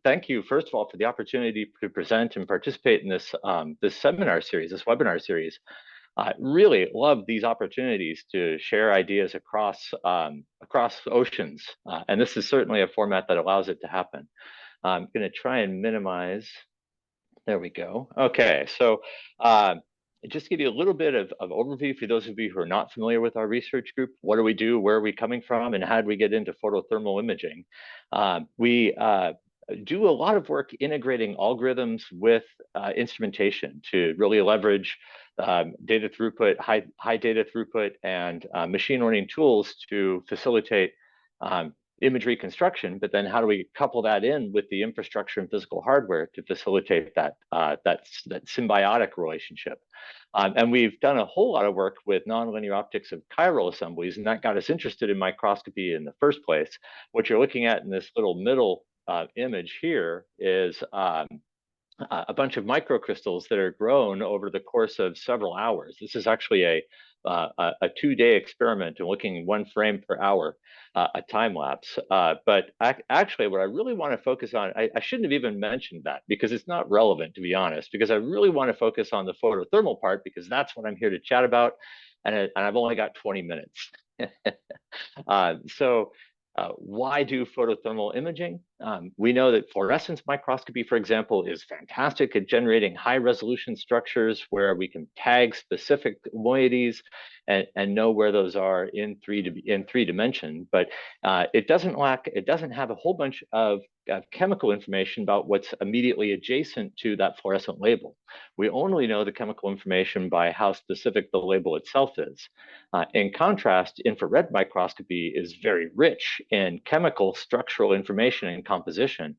thank you, first of all, for the opportunity to present and participate in this, this seminar series, this webinar series. I really love these opportunities to share ideas across, across oceans. And this is certainly a format that allows it to happen. I'm going to try and minimize. There we go. Okay, so just to give you a little bit of overview for those of you who are not familiar with our research group. What do we do? Where are we coming from? And how did we get into photothermal imaging? We do a lot of work integrating algorithms with instrumentation to really leverage data throughput, high data throughput, and machine learning tools to facilitate imagery construction. But then how do we couple that in with the infrastructure and physical hardware to facilitate that that symbiotic relationship? And we've done a whole lot of work with nonlinear optics of chiral assemblies, and that got us interested in microscopy in the first place. What you're looking at in this little middle image here is a bunch of microcrystals that are grown over the course of several hours. This is actually a 2-day experiment and looking 1 frame per hour, a time lapse. But actually, what I really want to focus on, I shouldn't have even mentioned that because it's not relevant, to be honest, because I really want to focus on the photothermal part because that's what I'm here to chat about. And I've only got 20 minutes. Why do photothermal imaging? We know that fluorescence microscopy, for example, is fantastic at generating high resolution structures where we can tag specific moieties and know where those are in three dimensions. But it doesn't have a whole bunch of chemical information about what's immediately adjacent to that fluorescent label. We only know the chemical information by how specific the label itself is. In contrast, infrared microscopy is very rich in chemical structural information and composition,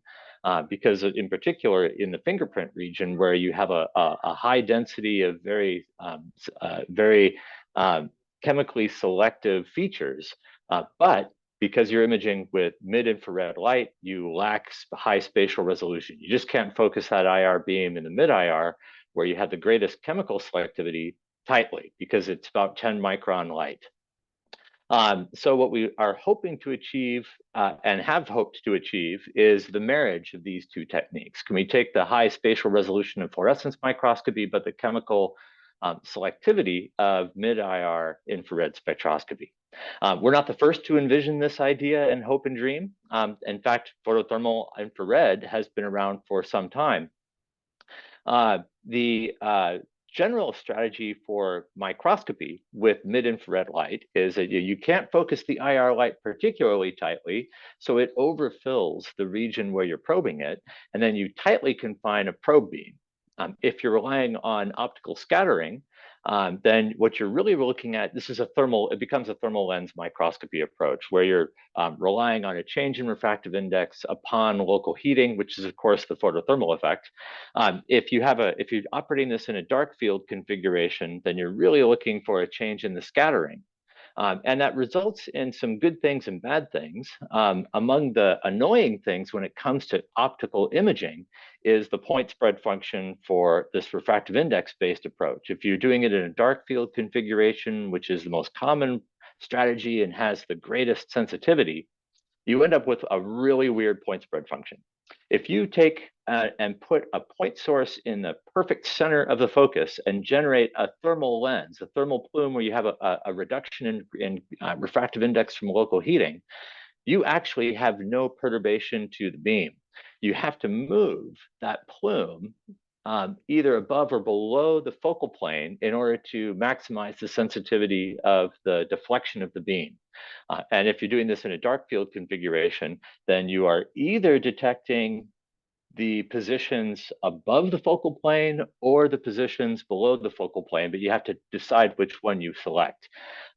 because in particular in the fingerprint region where you have a high density of very chemically selective features, but because you're imaging with mid-infrared light, you lack high spatial resolution. You just can't focus that IR beam in the mid-IR where you have the greatest chemical selectivity tightly because it's about 10 micron light. So what we are hoping to achieve and have hoped to achieve is the marriage of these two techniques. Can we take the high spatial resolution of fluorescence microscopy, but the chemical selectivity of mid-IR infrared spectroscopy? We're not the first to envision this idea and hope and dream. In fact, photothermal infrared has been around for some time. The general strategy for microscopy with mid-infrared light is that you can't focus the IR light particularly tightly, so it overfills the region where you're probing it, and then you tightly confine a probe beam. If you're relying on optical scattering, then what you're really looking at, it becomes a thermal lens microscopy approach where you're relying on a change in refractive index upon local heating, which is of course the photothermal effect. If you're operating this in a dark field configuration, then you're really looking for a change in the scattering. And that results in some good things and bad things. Among the annoying things when it comes to optical imaging is the point spread function for this refractive index-based approach. If you're doing it in a dark field configuration, which is the most common strategy and has the greatest sensitivity, you end up with a really weird point spread function. If you take and put a point source in the perfect center of the focus and generate a thermal lens, a thermal plume where you have a reduction in refractive index from local heating, you actually have no perturbation to the beam. You have to move that plume either above or below the focal plane in order to maximize the sensitivity of the deflection of the beam. And if you're doing this in a dark field configuration, then you are either detecting the positions above the focal plane or the positions below the focal plane, but you have to decide which one you select.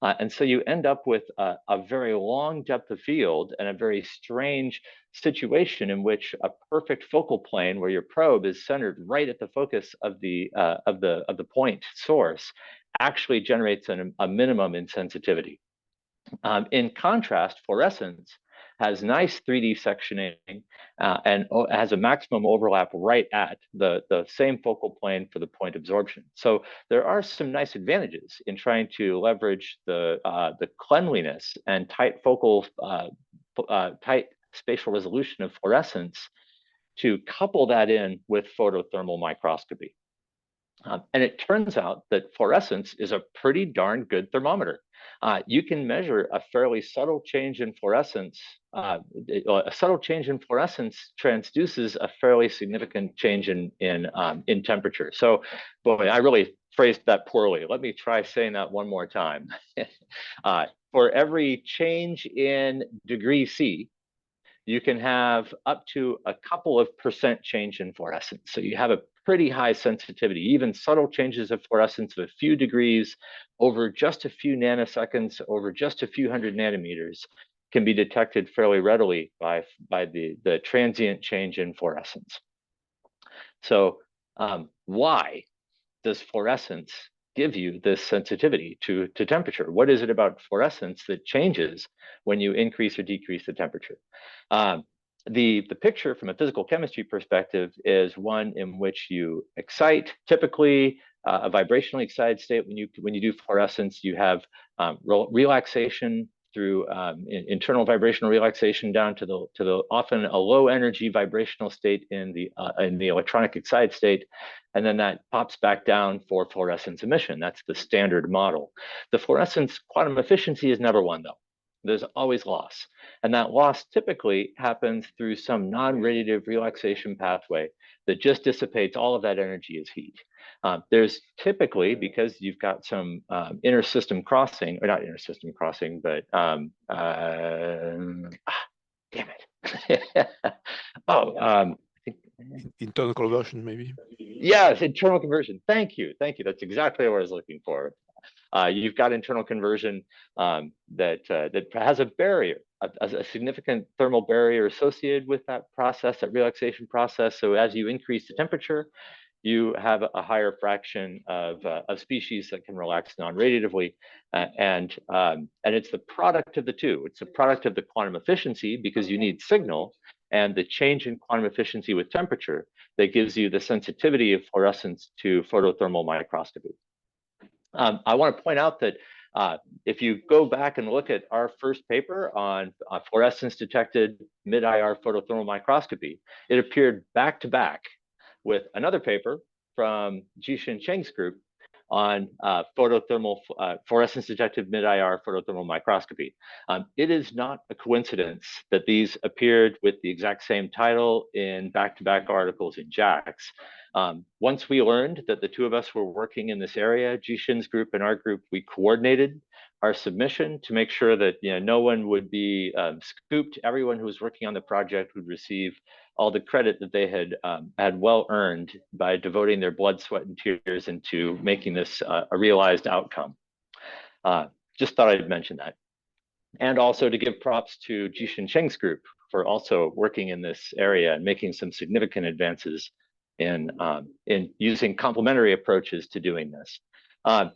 And so you end up with a very long depth of field and a very strange situation in which a perfect focal plane where your probe is centered right at the focus of the point source actually generates a minimum in sensitivity. In contrast, fluorescence has nice 3D sectioning and has a maximum overlap right at the same focal plane for the point absorption. So there are some nice advantages in trying to leverage the cleanliness and tight spatial resolution of fluorescence to couple that in with photothermal microscopy. And it turns out that fluorescence is a pretty darn good thermometer. You can measure a fairly subtle change in fluorescence. A subtle change in fluorescence transduces a fairly significant change in temperature. So, boy, I really phrased that poorly. Let me try saying that one more time. For every change in degree C, you can have up to a couple of percent change in fluorescence. So you have a pretty high sensitivity. Even subtle changes of fluorescence of a few degrees over just a few nanoseconds, over just a few hundred nanometers, can be detected fairly readily by the transient change in fluorescence. So why does fluorescence give you this sensitivity to temperature? What is it about fluorescence that changes when you increase or decrease the temperature? The picture from a physical chemistry perspective is one in which you excite, typically a vibrationally excited state. When you do fluorescence, you have relaxation through internal vibrational relaxation down to the often a low energy vibrational state in the electronic excited state, and then that pops back down for fluorescence emission. That's the standard model. The fluorescence quantum efficiency is never one, though. There's always loss. And that loss typically happens through some non-radiative relaxation pathway that just dissipates all of that energy as heat. There's typically, because you've got some inter-system crossing, or not inter-system crossing, but damn it. Internal conversion, maybe. Yes, internal conversion. Thank you. Thank you. That's exactly what I was looking for. You've got internal conversion that has a barrier, a significant thermal barrier associated with that process, that relaxation process. So as you increase the temperature, you have a higher fraction of species that can relax non-radiatively, and it's the product of the two. It's the product of the quantum efficiency, because you need signal, and the change in quantum efficiency with temperature that gives you the sensitivity of fluorescence to photothermal microscopy. I want to point out that if you go back and look at our first paper on fluorescence-detected mid-IR photothermal microscopy, it appeared back to back with another paper from Jixin Cheng's group on fluorescence-detected mid-IR photothermal microscopy. It is not a coincidence that these appeared with the exact same title in back-to-back articles in JACS. Once we learned that the two of us were working in this area, Jixin's group and our group, we coordinated our submission to make sure that no one would be scooped. Everyone who was working on the project would receive all the credit that they had well earned by devoting their blood, sweat, and tears into making this a realized outcome. Just thought I'd mention that. And also to give props to Jixin Cheng's group for also working in this area and making some significant advances in using complementary approaches to doing this.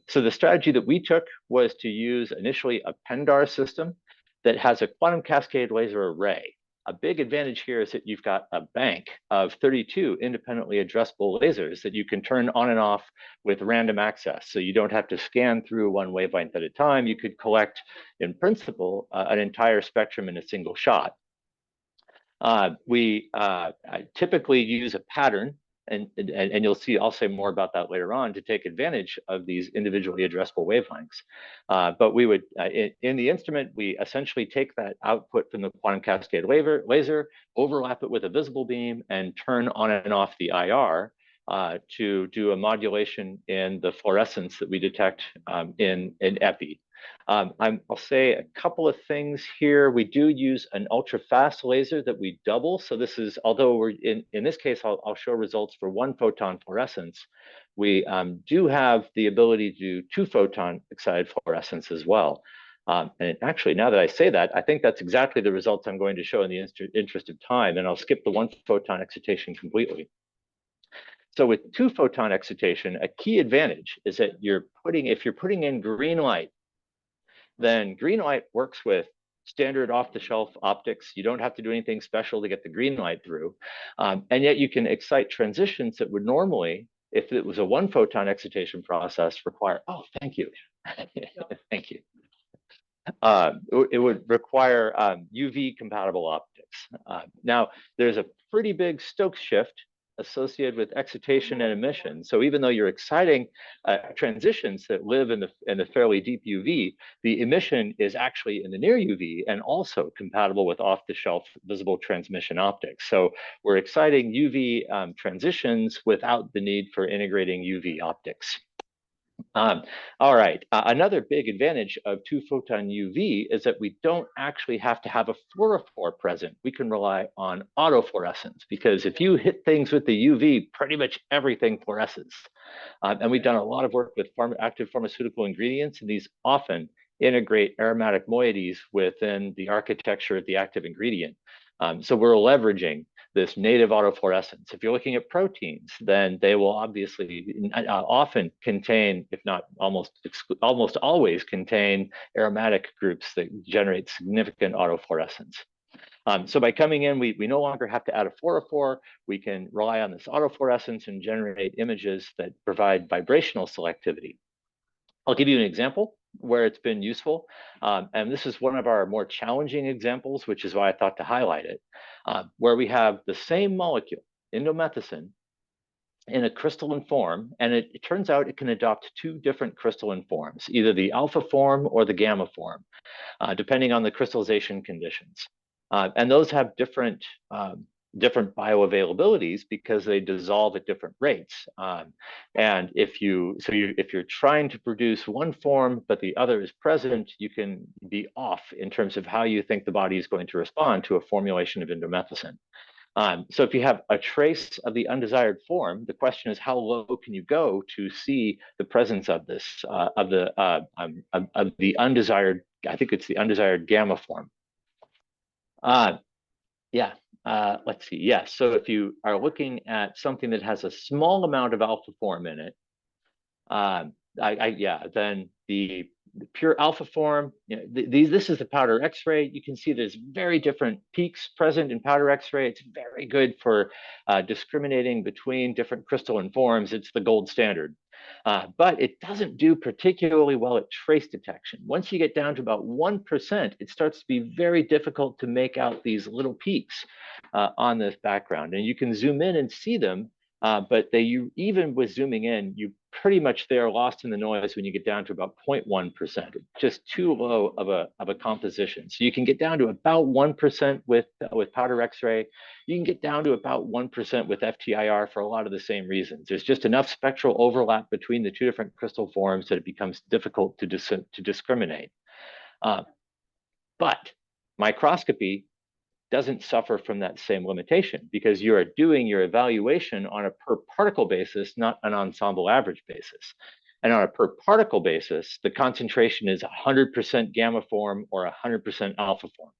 So the strategy that we took was to use initially a PENDAR system that has a quantum cascade laser array. A big advantage here is that you've got a bank of 32 independently addressable lasers that you can turn on and off with random access. So you don't have to scan through one wavelength at a time. You could collect, in principle, an entire spectrum in a single shot. We typically use a pattern, and you'll see, I'll say more about that later on, to take advantage of these individually addressable wavelengths. But we would, in the instrument, we essentially take that output from the quantum cascade laser, overlap it with a visible beam, and turn on and off the IR to do a modulation in the fluorescence that we detect in EPI. I'll say a couple of things here. We do use an ultra-fast laser that we double. So this is, although we're in this case, I'll show results for 1 photon fluorescence. We do have the ability to do 2 photon excited fluorescence as well. And actually, now that I say that, I think that's exactly the results I'm going to show in the interest of time, and I'll skip the 1 photon excitation completely. So with 2 photon excitation, a key advantage is that if you're putting in green light, then green light works with standard off-the-shelf optics. You don't have to do anything special to get the green light through. And yet you can excite transitions that would normally, if it was a 1 photon excitation process, require, oh, thank you. Thank you. It would require UV compatible optics. Now, there's a pretty big Stokes shift associated with excitation and emission. So even though you're exciting transitions that live in the fairly deep UV, the emission is actually in the near UV and also compatible with off-the-shelf visible transmission optics. So we're exciting UV transitions without the need for integrating UV optics. Um, all right. Another big advantage of two-photon UV is that we don't actually have to have a fluorophore present. We can rely on autofluorescence because if you hit things with the UV, pretty much everything fluoresces. And we've done a lot of work with active pharmaceutical ingredients, and these often integrate aromatic moieties within the architecture of the active ingredient. So we're leveraging this native autofluorescence. If you're looking at proteins, then they will obviously often contain, if not almost always contain aromatic groups that generate significant autofluorescence. So by coming in, we no longer have to add a fluorophore. We can rely on this autofluorescence and generate images that provide vibrational selectivity. I'll give you an example where it's been useful. And this is one of our more challenging examples, which is why I thought to highlight it, where we have the same molecule, indomethacin, in a crystalline form, and it turns out it can adopt two different crystalline forms, either the alpha form or the gamma form, depending on the crystallization conditions. And those have different bioavailabilities because they dissolve at different rates. And if you're trying to produce one form but the other is present, you can be off in terms of how you think the body is going to respond to a formulation of indomethacin. So if you have a trace of the undesired form, the question is how low can you go to see the presence of this of the undesired? I think it's the undesired gamma form. Yeah. Let's see. Yeah. So if you are looking at something that has a small amount of alpha form in it, then the pure alpha form, this is the powder X-ray. You can see there's very different peaks present in powder X-ray. It's very good for discriminating between different crystalline forms. It's the gold standard. But it doesn't do particularly well at trace detection. Once you get down to about 1%, it starts to be very difficult to make out these little peaks on this background. And you can zoom in and see them, but even with zooming in, you pretty much they are lost in the noise when you get down to about 0.1%, just too low of a composition. So you can get down to about 1% with powder X-ray. You can get down to about 1% with FTIR for a lot of the same reasons. There's just enough spectral overlap between the two different crystal forms that it becomes difficult to discriminate. But microscopy doesn't suffer from that same limitation because you are doing your evaluation on a per particle basis, not an ensemble average basis. And on a per particle basis, the concentration is 100% gamma form or 100% alpha form.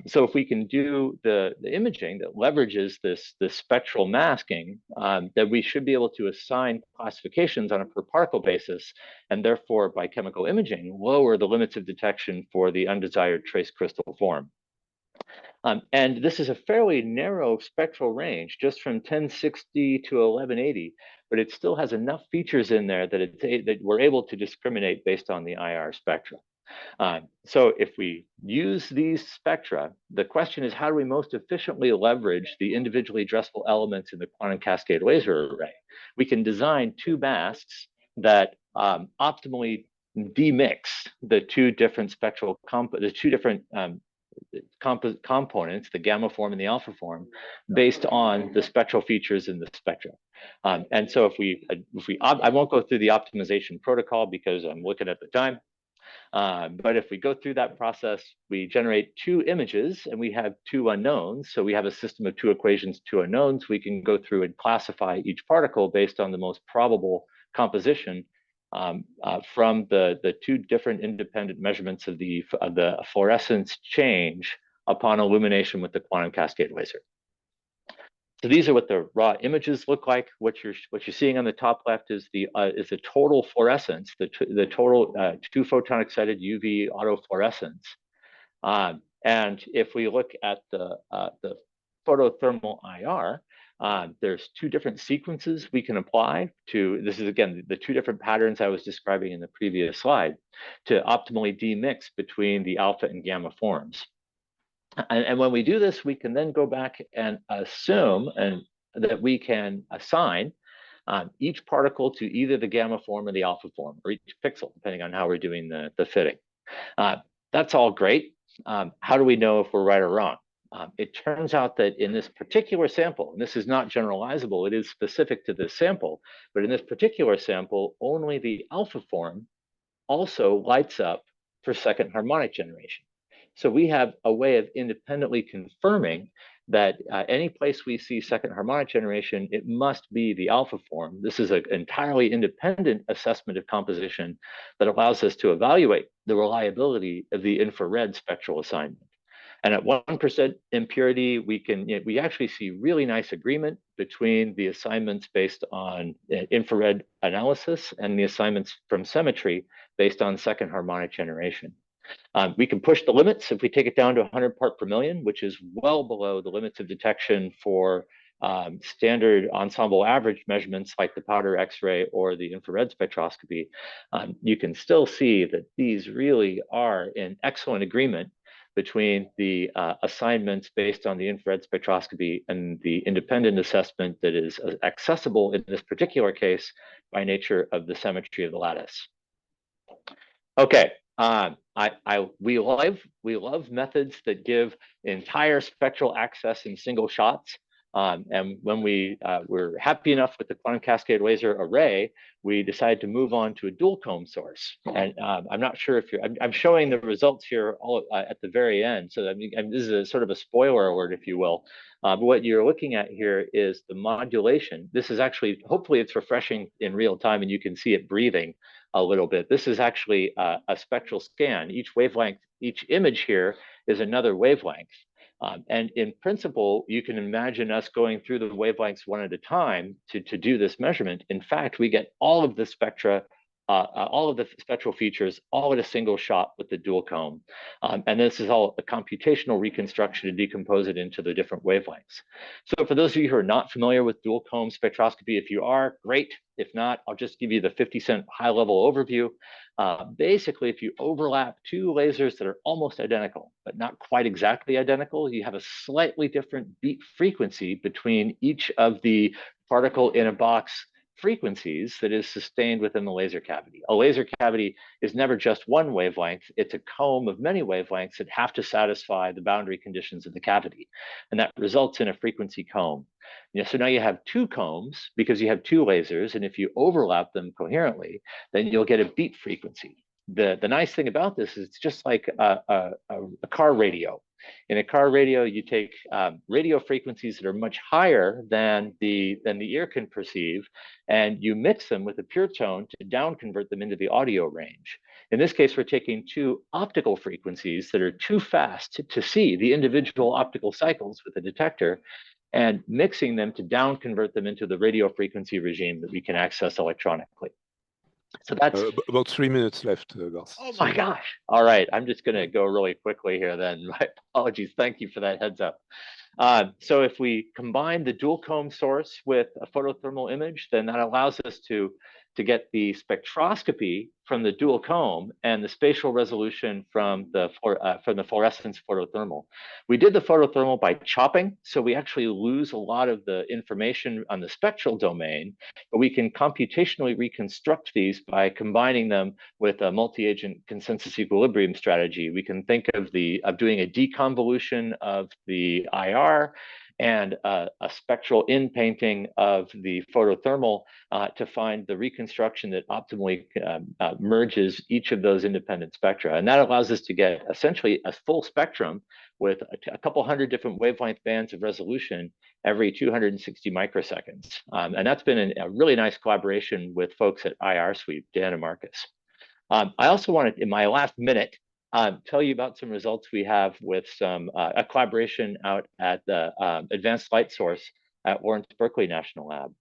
So if we can do the imaging that leverages this spectral masking, then we should be able to assign classifications on a per particle basis, and therefore by chemical imaging, lower the limits of detection for the undesired trace crystal form. And this is a fairly narrow spectral range, just from 1060 to 1180, but it still has enough features in there that we're able to discriminate based on the IR spectra. So if we use these spectra, the question is how do we most efficiently leverage the individually addressable elements in the quantum cascade laser array? We can design two masks that optimally demix the two different components, the gamma form and the alpha form, based on the spectral features in the spectra. And so I won't go through the optimization protocol because I'm looking at the time. But if we go through that process, we generate two images and we have two unknowns. So we have a system of two equations, two unknowns. We can go through and classify each particle based on the most probable composition from the two different independent measurements of the fluorescence change upon illumination with the quantum cascade laser. So these are what the raw images look like. What you're seeing on the top left is the total fluorescence, the total two photon excited UV autofluorescence. And if we look at the photothermal IR, there's two different sequences we can apply to, this is again, the two different patterns I was describing in the previous slide, to optimally demix between the alpha and gamma forms. And when we do this, we can then go back and assume that we can assign each particle to either the gamma form or the alpha form, or each pixel, depending on how we're doing the fitting. That's all great. How do we know if we're right or wrong? It turns out that in this particular sample, and this is not generalizable, it is specific to this sample, but in this particular sample, only the alpha form also lights up for second harmonic generation. So we have a way of independently confirming that any place we see second harmonic generation, it must be the alpha form. This is an entirely independent assessment of composition that allows us to evaluate the reliability of the infrared spectral assignment. And at 1% impurity, we actually see really nice agreement between the assignments based on infrared analysis and the assignments from symmetry based on second harmonic generation. We can push the limits if we take it down to 100 part per million, which is well below the limits of detection for standard ensemble average measurements like the powder X-ray or the infrared spectroscopy. You can still see that these really are in excellent agreement between the assignments based on the infrared spectroscopy and the independent assessment that is accessible in this particular case by nature of the symmetry of the lattice. Okay, we love methods that give entire spectral access in single shots. And when we were happy enough with the quantum cascade laser array, we decided to move on to a dual comb source. And I'm not sure if I'm showing the results here all at the very end. So this is a sort of a spoiler alert, if you will. But what you're looking at here is the modulation. This is actually, hopefully it's refreshing in real time and you can see it breathing a little bit. This is actually a spectral scan. Each wavelength, each image here is another wavelength. And in principle, you can imagine us going through the wavelengths one at a time to do this measurement. In fact, we get all of the spectra, all of the spectral features, all in a single shot with the dual comb. And this is all a computational reconstruction to decompose it into the different wavelengths. So for those of you who are not familiar with dual comb spectroscopy, if you are, great. If not, I'll just give you the 50-cent high-level overview. Basically, if you overlap two lasers that are almost identical, but not quite exactly identical, you have a slightly different beat frequency between each of the particle in a box frequencies that is sustained within the laser cavity. A laser cavity is never just one wavelength. It's a comb of many wavelengths that have to satisfy the boundary conditions of the cavity. And that results in a frequency comb. So now you have two combs because you have two lasers. And if you overlap them coherently, then you'll get a beat frequency. The nice thing about this is it's just like a car radio. In a car radio, you take radio frequencies that are much higher than the ear can perceive, and you mix them with a pure tone to down convert them into the audio range. In this case, we're taking two optical frequencies that are too fast to see the individual optical cycles with the detector, and mixing them to down convert them into the radio frequency regime that we can access electronically. So that's about 3 minutes left, Garth. Oh my gosh. All right. I'm just going to go really quickly here then. My apologies. Thank you for that heads up. So if we combine the dual comb source with a photothermal image, then that allows us to get the spectroscopy from the dual comb and the spatial resolution from the fluorescence photothermal. We did the photothermal by chopping, so we actually lose a lot of the information on the spectral domain, but we can computationally reconstruct these by combining them with a multi-agent consensus equilibrium strategy. We can think of doing a deconvolution of the IR and a spectral in-painting of the photothermal to find the reconstruction that optimally merges each of those independent spectra. And that allows us to get essentially a full spectrum with a couple hundred different wavelength bands of resolution every 260 microseconds. And that's been a really nice collaboration with folks at IR Sweep, Dan and Marcus. I also wanted, in my last minute, tell you about some results we have with a collaboration out at the Advanced Light Source at Lawrence Berkeley National Lab.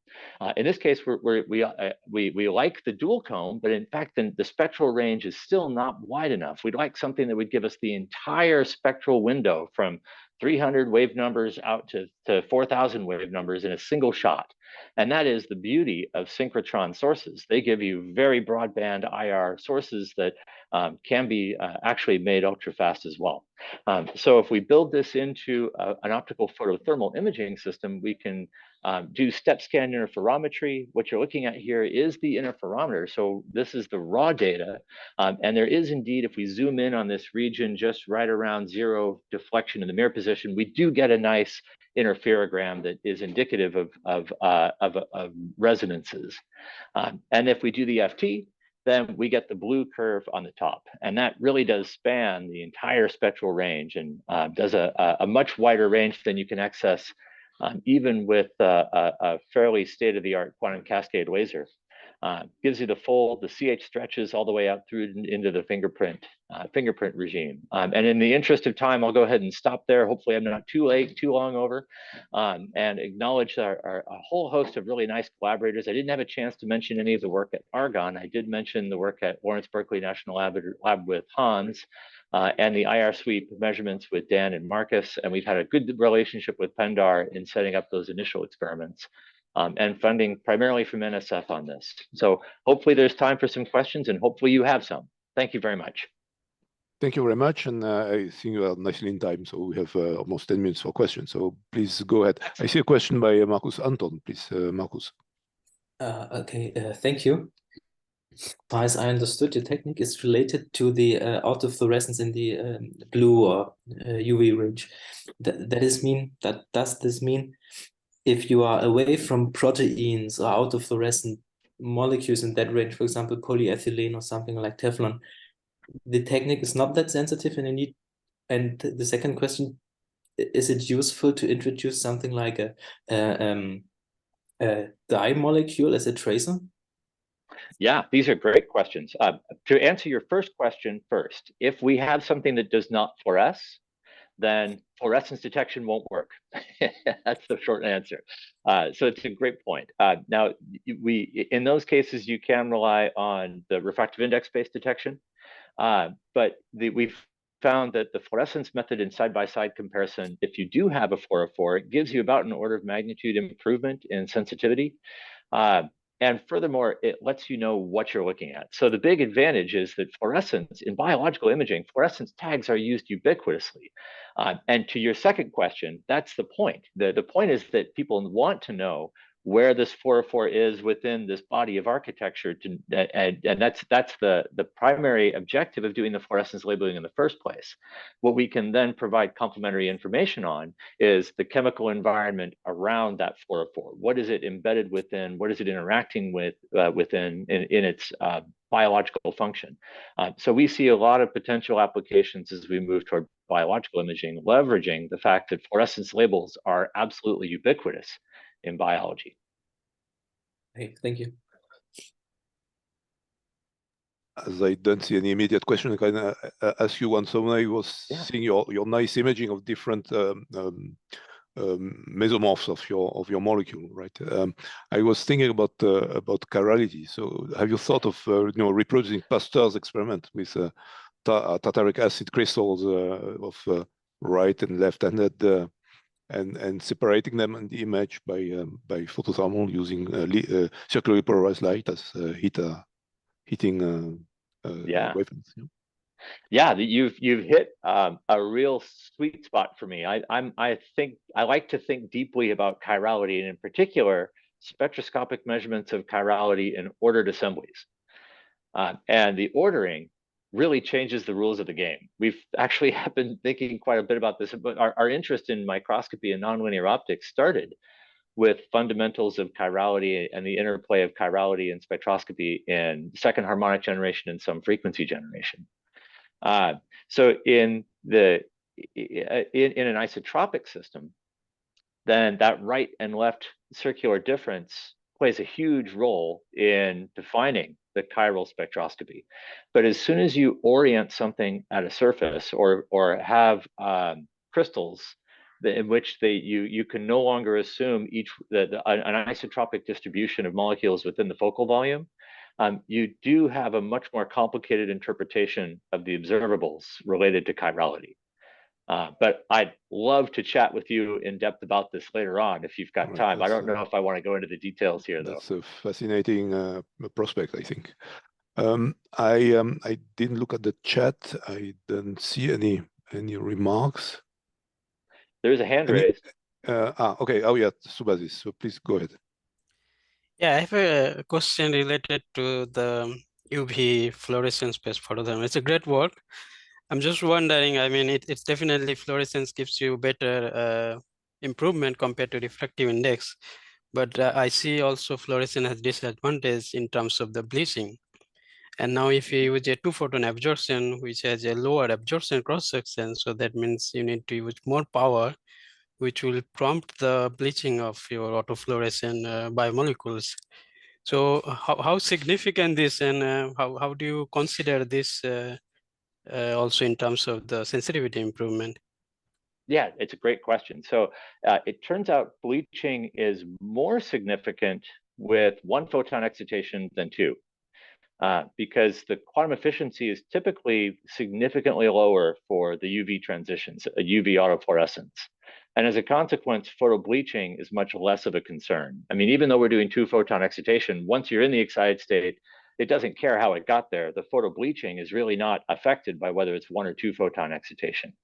In this case, we like the dual comb, but in fact, the spectral range is still not wide enough. We'd like something that would give us the entire spectral window from 300 wave numbers out to to 4,000 wave numbers in a single shot. And that is the beauty of synchrotron sources. They give you very broadband IR sources that can be actually made ultra fast as well. So if we build this into an optical photothermal imaging system, we can do step scan interferometry. What you're looking at here is the interferometer. So this is the raw data. And there is indeed, if we zoom in on this region just right around zero deflection in the mirror position, we do get a nice interferogram that is indicative of resonances. And if we do the FT, then we get the blue curve on the top. And that really does span the entire spectral range and does a much wider range than you can access even with a fairly state-of-the-art quantum cascade laser. Gives you the CH stretches all the way out through into the fingerprint regime. And in the interest of time, I'll go ahead and stop there. Hopefully I'm not too long over, and acknowledge a whole host of really nice collaborators. I didn't have a chance to mention any of the work at Argonne. I did mention the work at Lawrence Berkeley National Lab with Hans, and the IR sweep measurements with Dan and Marcus. And we've had a good relationship with Pendar in setting up those initial experiments. And funding primarily from NSF on this. So hopefully there's time for some questions, and hopefully you have some. Thank you very much. Thank you very much. And I think you are nicely in time. So we have almost 10 minutes for questions. So please go ahead. I see a question by Marcus Anton. Please, Marcus. Okay, thank you. As I understood, your technique is related to the autofluorescence in the blue or UV range. Does this mean if you are away from proteins or autofluorescent molecules in that range, for example, polyethylene or something like Teflon, the technique is not that sensitive and you need. And the second question, is it useful to introduce something like a dye molecule as a tracer? Yeah, these are great questions. To answer your first question first, if we have something that does not fluoresce, then fluorescence detection won't work. That's the short answer. So it's a great point. Now, in those cases, you can rely on the refractive index-based detection, but we've found that the fluorescence method in side-by-side comparison, if you do have a 404, it gives you about an order of magnitude improvement in sensitivity. And furthermore, it lets you know what you're looking at. So the big advantage is that fluorescence in biological imaging, fluorescence tags are used ubiquitously. And to your second question, that's the point. The point is that people want to know where this 404 is within this body of architecture, and that's the primary objective of doing the fluorescence labeling in the first place. What we can then provide complementary information on is the chemical environment around that 404. What is it embedded within? What is it interacting with within in its biological function? So we see a lot of potential applications as we move toward biological imaging, leveraging the fact that fluorescence labels are absolutely ubiquitous in biology. Hey, thank you. As I don't see any immediate question, I can ask you one. So when I was seeing your nice imaging of different mesomorphs of your molecule, right? I was thinking about chirality. So have you thought of reproducing Pasteur's experiment with tartaric acid crystals of right and left-handed, and separating them in the image by photothermal using circularly polarized light as heating wavelengths? Yeah, you've hit a real sweet spot for me. I think I like to think deeply about chirality, and in particular, spectroscopic measurements of chirality in ordered assemblies. And the ordering really changes the rules of the game. We've actually been thinking quite a bit about this, but our interest in microscopy and nonlinear optics started with fundamentals of chirality and the interplay of chirality and spectroscopy in second harmonic generation and some frequency generation. So in an isotropic system, then that right and left circular difference plays a huge role in defining the chiral spectroscopy. But as soon as you orient something at a surface or have crystals in which you can no longer assume an isotropic distribution of molecules within the focal volume, you do have a much more complicated interpretation of the observables related to chirality. But I'd love to chat with you in depth about this later on if you've got time. I don't know if I want to go into the details here, though. That's a fascinating prospect, I think. I didn't look at the chat. I didn't see any remarks. There's a hand raised. Okay. Oh yeah, Subhasis. So please go ahead. Yeah, I have a question related to the UV fluorescence-based photothermal. It's a great work. I'm just wondering, I mean, it's definitely fluorescence gives you better improvement compared to refractive index, but I see also fluorescence has disadvantage in terms of the bleaching. And now if you use a 2-photon absorption, which has a lower absorption cross-section, so that means you need to use more power, which will prompt the bleaching of your autofluorescent biomolecules. So how significant this, and how do you consider this also in terms of the sensitivity improvement? Yeah, it's a great question. So it turns out bleaching is more significant with 1 photon excitation than 2. Because the quantum efficiency is typically significantly lower for the UV transitions, UV autofluorescence. And as a consequence, photobleaching is much less of a concern. I mean, even though we're doing 2 photon excitation, once you're in the excited state, it doesn't care how it got there. The photobleaching is really not affected by whether it's 1 or 2 photon excitation.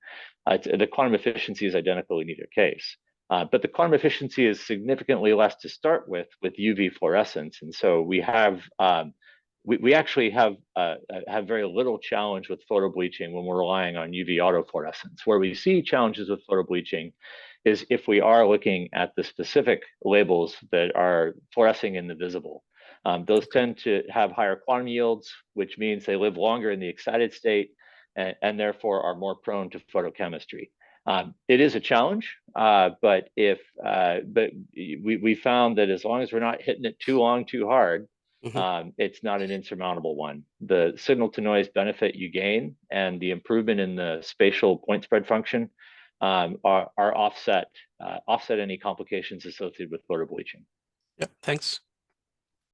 The quantum efficiency is identical in either case. But the quantum efficiency is significantly less to start with UV fluorescence. And so we have we actually have very little challenge with photobleaching when we're relying on UV autofluorescence. Where we see challenges with photobleaching is if we are looking at the specific labels that are fluorescing in the visible. Those tend to have higher quantum yields, which means they live longer in the excited state and therefore are more prone to photochemistry. It is a challenge, but we found that as long as we're not hitting it too long, too hard, it's not an insurmountable one. The signal to noise benefit you gain and the improvement in the spatial point spread function are offset any complications associated with photobleaching. Yeah, thanks.